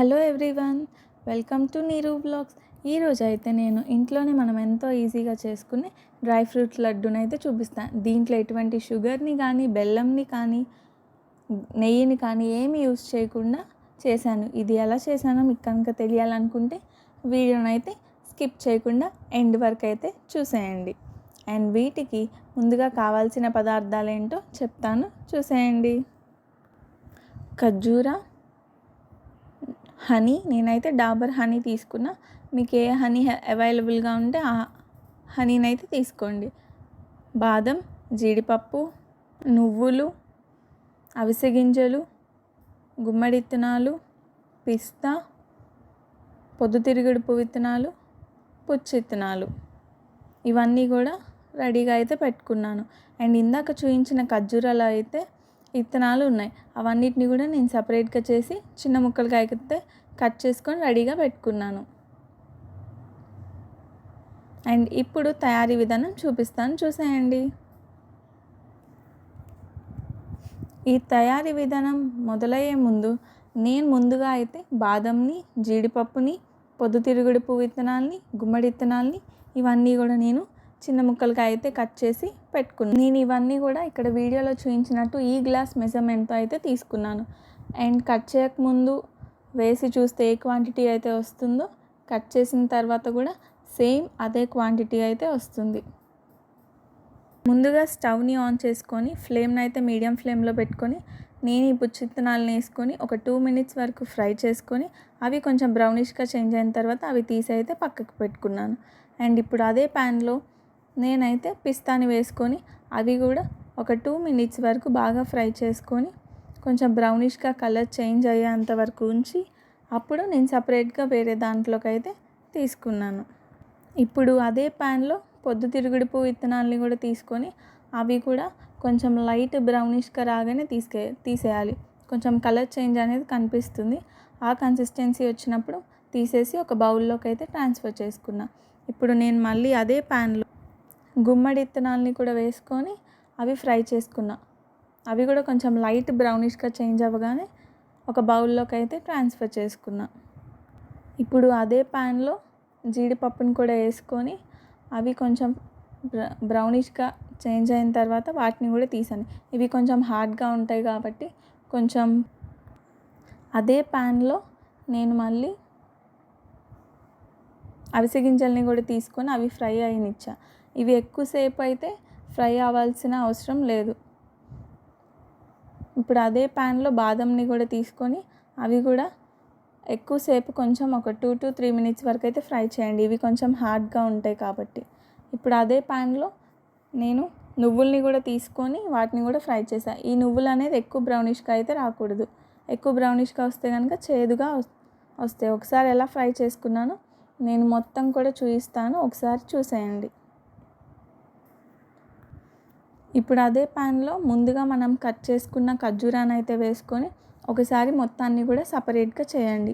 Hello everyone, welcome to నీరు blogs. ఈరోజు అయితే నేను ఇంట్లోనే మనం ఎంతో ఈజీగా చేసుకునే డ్రై ఫ్రూట్స్ లడ్డూని అయితే చూపిస్తాను. దీంట్లో ఎటువంటి షుగర్ని కానీ బెల్లంని కానీ నెయ్యిని కానీ ఏమి యూస్ చేయకుండా చేశాను. ఇది ఎలా చేశానో మీకు కనుక తెలియాలనుకుంటే వీడియోని అయితే స్కిప్ చేయకుండా ఎండ్ వరకు అయితే చూసేయండి. అండ్ వీటికి ముందుగా కావాల్సిన పదార్థాలు ఏంటో చెప్తాను, చూసేయండి. ఖర్జూర, హనీ, నేనైతే డాబర్ హనీ తీసుకున్నా. మీకు ఏ హనీ అవైలబుల్గా ఉంటే ఆ హనీని అయితే తీసుకోండి. బాదం, జీడిపప్పు, నువ్వులు, అవిసె గింజలు, గుమ్మడి విత్తనాలు, పిస్తా, పొద్దుతిరుగుడు పువ్వు విత్తనాలు, పుచ్చి విత్తనాలు, ఇవన్నీ కూడా రెడీగా అయితే పెట్టుకున్నాను. అండ్ ఇందాక చూపించిన ఖర్జూరాలు అయితే విత్తనాలు ఉన్నాయి. అవన్నిటిని కూడా నేను సపరేట్గా చేసి చిన్న ముక్కలుగా అయితే కట్ చేసుకొని రెడీగా పెట్టుకున్నాను. అండ్ ఇప్పుడు తయారీ విధానం చూపిస్తాను, చూసేయండి. ఈ తయారీ విధానం మొదలయ్యే ముందు నేను ముందుగా అయితే బాదంని, జీడిపప్పుని, పొద్దుతిరుగుడు పువ్వు విత్తనాలని, గుమ్మడి విత్తనాలని ఇవన్నీ కూడా నేను చిన్న ముక్కలుగా అయితే కట్ చేసి పెట్టుకున్నాను. నేను ఇవన్నీ కూడా ఇక్కడ వీడియోలో చూపించినట్టు ఈ గ్లాస్ మెజర్మెంట్తో అయితే తీసుకున్నాను. అండ్ కట్ చేయకముందు వేసి చూస్తే ఏ క్వాంటిటీ అయితే వస్తుందో కట్ చేసిన తర్వాత కూడా సేమ్ అదే క్వాంటిటీ అయితే వస్తుంది. ముందుగా స్టవ్ని ఆన్ చేసుకొని ఫ్లేమ్ని అయితే మీడియం ఫ్లేమ్లో పెట్టుకొని నేను ఈ పుచ్చి విత్తనాలను వేసుకొని ఒక 2 minutes వరకు ఫ్రై చేసుకొని అవి కొంచెం బ్రౌనిష్గా చేంజ్ అయిన తర్వాత అవి తీసి అయితే పక్కకు పెట్టుకున్నాను. అండ్ ఇప్పుడు అదే ప్యాన్లో నేనైతే పిస్తాని వేసుకొని అవి కూడా ఒక 2 minutes వరకు బాగా ఫ్రై చేసుకొని కొంచెం బ్రౌనిష్గా కలర్ చేంజ్ అయ్యేంత వరకు ఉంచి అప్పుడు నేను సపరేట్గా వేరే దాంట్లోకి అయితే తీసుకున్నాను. ఇప్పుడు అదే ప్యాన్లో పొద్దుతిరుగుడు పువ్వు విత్తనాలని కూడా తీసుకొని అవి కూడా కొంచెం లైట్ బ్రౌనిష్గా రాగానే తీసేయాలి. కొంచెం కలర్ చేంజ్ అనేది కనిపిస్తుంది. ఆ కన్సిస్టెన్సీ వచ్చినప్పుడు తీసేసి ఒక బౌల్లోకి అయితే ట్రాన్స్ఫర్ చేసుకున్నా. ఇప్పుడు నేను మళ్ళీ అదే ప్యాన్లో గుమ్మడి విత్తనాలని కూడా వేసుకొని అవి ఫ్రై చేసుకున్నా. అవి కూడా కొంచెం లైట్ బ్రౌనిష్గా చేంజ్ అవ్వగానే ఒక బౌల్లోకి అయితే ట్రాన్స్ఫర్ చేసుకున్నా. ఇప్పుడు అదే ప్యాన్లో జీడిపప్పుని కూడా వేసుకొని అవి కొంచెం బ్రౌనిష్గా చేంజ్ అయిన తర్వాత వాటిని కూడా తీసాను. ఇవి కొంచెం హార్డ్గా ఉంటాయి కాబట్టి కొంచెం అదే ప్యాన్లో నేను మళ్ళీ అవిసె గింజల్ని కూడా తీసుకొని అవి ఫ్రై అయినిచ్చా. ఇవి ఎక్కువసేపు అయితే ఫ్రై అవ్వాల్సిన అవసరం లేదు. ఇప్పుడు అదే ప్యాన్లో బాదంని కూడా తీసుకొని అవి కూడా ఎక్కువసేపు కొంచెం ఒక 2 to 3 minutes వరకు అయితే ఫ్రై చేయండి. ఇవి కొంచెం హార్డ్గా ఉంటాయి కాబట్టి. ఇప్పుడు అదే ప్యాన్లో నేను నువ్వుల్ని కూడా తీసుకొని వాటిని కూడా ఫ్రై చేశాను. ఈ నువ్వులు అనేది ఎక్కువ బ్రౌనిష్గా అయితే రాకూడదు. ఎక్కువ బ్రౌనిష్గా వస్తే కనుక చేదుగా వస్తాయి. ఒకసారి ఎలా ఫ్రై చేసుకున్నానో నేను మొత్తం కూడా చూపిస్తాను, ఒకసారి చూసేయండి. ఇప్పుడు అదే ప్యాన్లో ముందుగా మనం కట్ చేసుకున్న ఖర్జూరాన్ని అయితే వేసుకొని ఒకసారి మొత్తాన్ని కూడా సపరేట్గా చేయండి.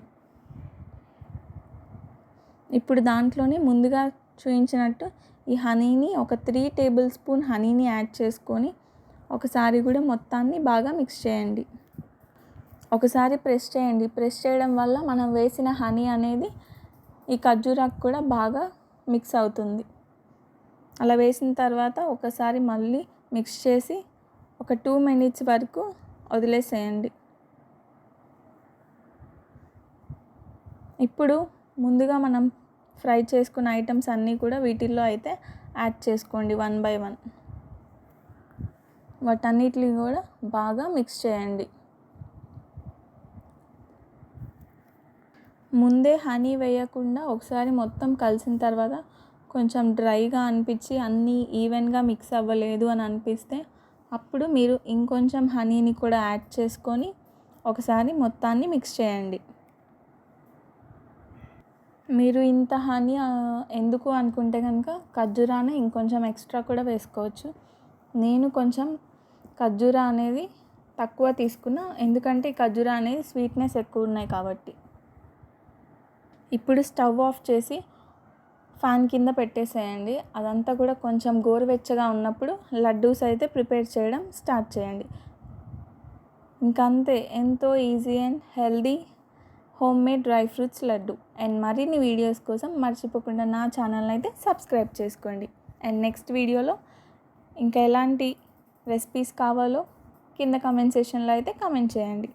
ఇప్పుడు దాంట్లోని ముందుగా చూపించినట్టు ఈ హనీని ఒక 3 tablespoons హనీని యాడ్ చేసుకొని ఒకసారి కూడా మొత్తాన్ని బాగా మిక్స్ చేయండి. ఒకసారి ప్రెస్ చేయండి. ప్రెస్ చేయడం వల్ల మనం వేసిన హనీ అనేది ఈ ఖర్జూరాకు కూడా బాగా మిక్స్ అవుతుంది. అలా వేసిన తర్వాత ఒకసారి మళ్ళీ మిక్స్ చేసి ఒక 2 minutes వరకు వదిలేసేయండి. ఇప్పుడు ముందుగా మనం ఫ్రై చేసుకున్న ఐటమ్స్ అన్నీ కూడా వీటిల్లో అయితే యాడ్ చేసుకోండి 1 by 1. వాటన్నిటిని కూడా బాగా మిక్స్ చేయండి. ముందే హనీ వేయకుండా ఒకసారి మొత్తం కలిసిన తర్వాత కొంచెం డ్రైగా అనిపించి అన్నీ ఈవెన్గా మిక్స్ అవ్వలేదు అని అనిపిస్తే అప్పుడు మీరు ఇంకొంచెం హనీని కూడా యాడ్ చేసుకొని ఒకసారి మొత్తాన్ని మిక్స్ చేయండి. మీరు ఇంత హనీ ఎందుకు అనుకుంటే కనుక ఖర్జూరాన్ని ఇంకొంచెం ఎక్స్ట్రా కూడా వేసుకోవచ్చు. నేను కొంచెం ఖర్జూరా అనేది తక్కువ తీసుకున్నా, ఎందుకంటే ఈ ఖర్జూరా అనేది స్వీట్నెస్ ఎక్కువ ఉన్నాయి కాబట్టి. ఇప్పుడు స్టవ్ ఆఫ్ చేసి ఫ్యాన్ కింద పెట్టేసేయండి. అదంతా కూడా కొంచెం గోరువెచ్చగా ఉన్నప్పుడు లడ్డూస్ అయితే ప్రిపేర్ చేయడం స్టార్ట్ చేయండి. ఇంకంతే, ఎంతో easy and healthy home made dry fruits laddu. And మరిన్ని వీడియోస్ కోసం మర్చిపోకుండా నా ఛానల్ని అయితే సబ్స్క్రైబ్ చేసుకోండి. అండ్ నెక్స్ట్ వీడియోలో ఇంకా ఎలాంటి రెసిపీస్ కావాలో కింద కామెంట్ సెక్షన్లో అయితే కామెంట్ చేయండి.